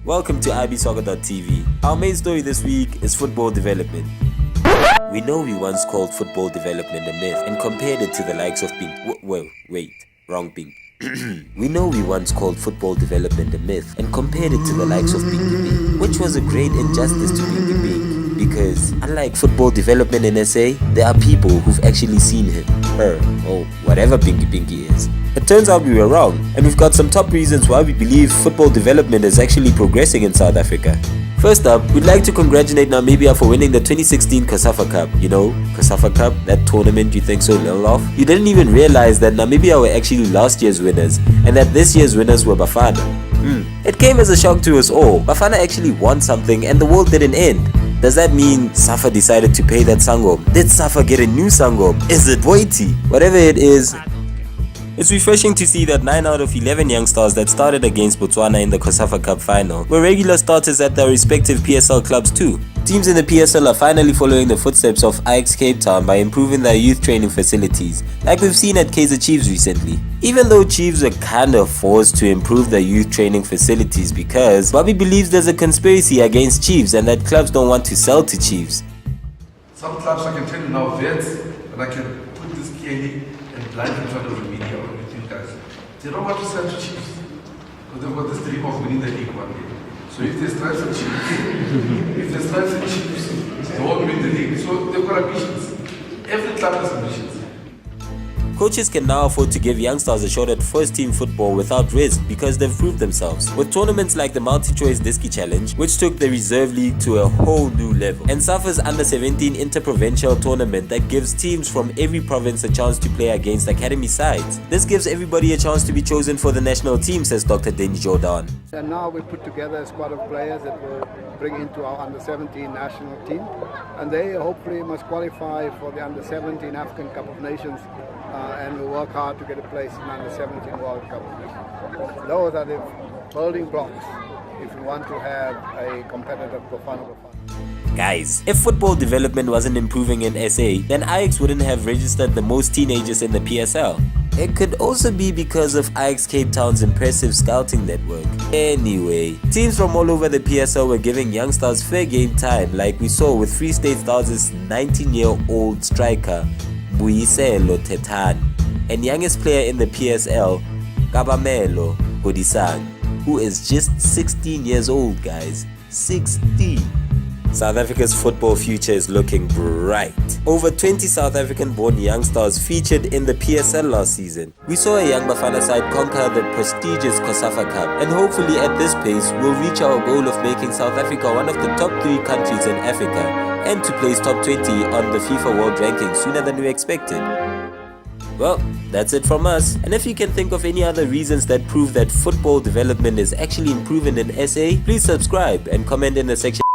Welcome to ibsoccer.tv. Our main story this week is football development. We know we once called football development a myth and compared it to the likes of wrong Pink. We know we once called football development a myth and compared it to the likes of Pinky Pink, which was a great injustice to Pinky Pink. Because unlike football development in SA, there are people who've actually seen him, her, or whatever Pinky is. It turns out we were wrong, and we've got some top reasons why we believe football development is actually progressing in South Africa. First up, we'd like to congratulate Namibia for winning the 2016 COSAFA Cup. You know, COSAFA Cup, that tournament you think so little of? You didn't even realize that Namibia were actually last year's winners, and that this year's winners were Bafana. It came as a shock to us all. Bafana actually won something and the world didn't end. Does that mean Safa decided to pay that Sangom? Did Safa get a new Sangom? Is it Boiti? Whatever it is, it's refreshing to see that 9 out of 11 young stars that started against Botswana in the COSAFA Cup final were regular starters at their respective PSL clubs too. Teams in the PSL are finally following the footsteps of Ajax Cape Town by improving their youth training facilities, like we've seen at Kaizer Chiefs recently. Even though Chiefs were kinda forced to improve their youth training facilities because Bobby believes there's a conspiracy against Chiefs and that clubs don't want to sell to Chiefs. Some clubs, I can tell you now, vets, and I can put this clearly and blind in front of the media or with you guys. They don't want to sell to Chiefs because they've got this dream of winning the league one day. So if they strive for Chiefs, they won't win the league. So they've got ambitions. Every club has ambitions. Coaches can now afford to give youngsters a shot at first-team football without risk because they've proved themselves. With tournaments like the Multi-Choice Diski Challenge, which took the reserve league to a whole new level, and SAFA's Under-17 Interprovincial Tournament that gives teams from every province a chance to play against academy sides. This gives everybody a chance to be chosen for the national team, says Dr. Denny Jordan. And now we put together a squad of players that will bring into our Under-17 national team, and they hopefully must qualify for the Under-17 African Cup of Nations. And we'll work hard to get a place in Under-17 World Cup. Those are the building blocks if we want to have a competitive Bafana. Guys, if football development wasn't improving in SA, then Ajax wouldn't have registered the most teenagers in the PSL. It could also be because of Ajax Cape Town's impressive scouting network. Anyway, teams from all over the PSL were giving youngsters fair game time, like we saw with Free State Stars' 19-year-old striker Buyiselo Tetani, and youngest player in the PSL, Kabamelo Hodisang, who is just 16 years old, guys. 16. South Africa's football future is looking bright. Over 20 South African-born youngsters featured in the PSL last season. We saw a young Bafana side conquer the prestigious COSAFA Cup, and hopefully at this pace we'll reach our goal of making South Africa one of the top 3 countries in Africa and to place top 20 on the FIFA World Ranking sooner than we expected. Well, that's it from us. And if you can think of any other reasons that prove that football development is actually improving in SA, please subscribe and comment in the section.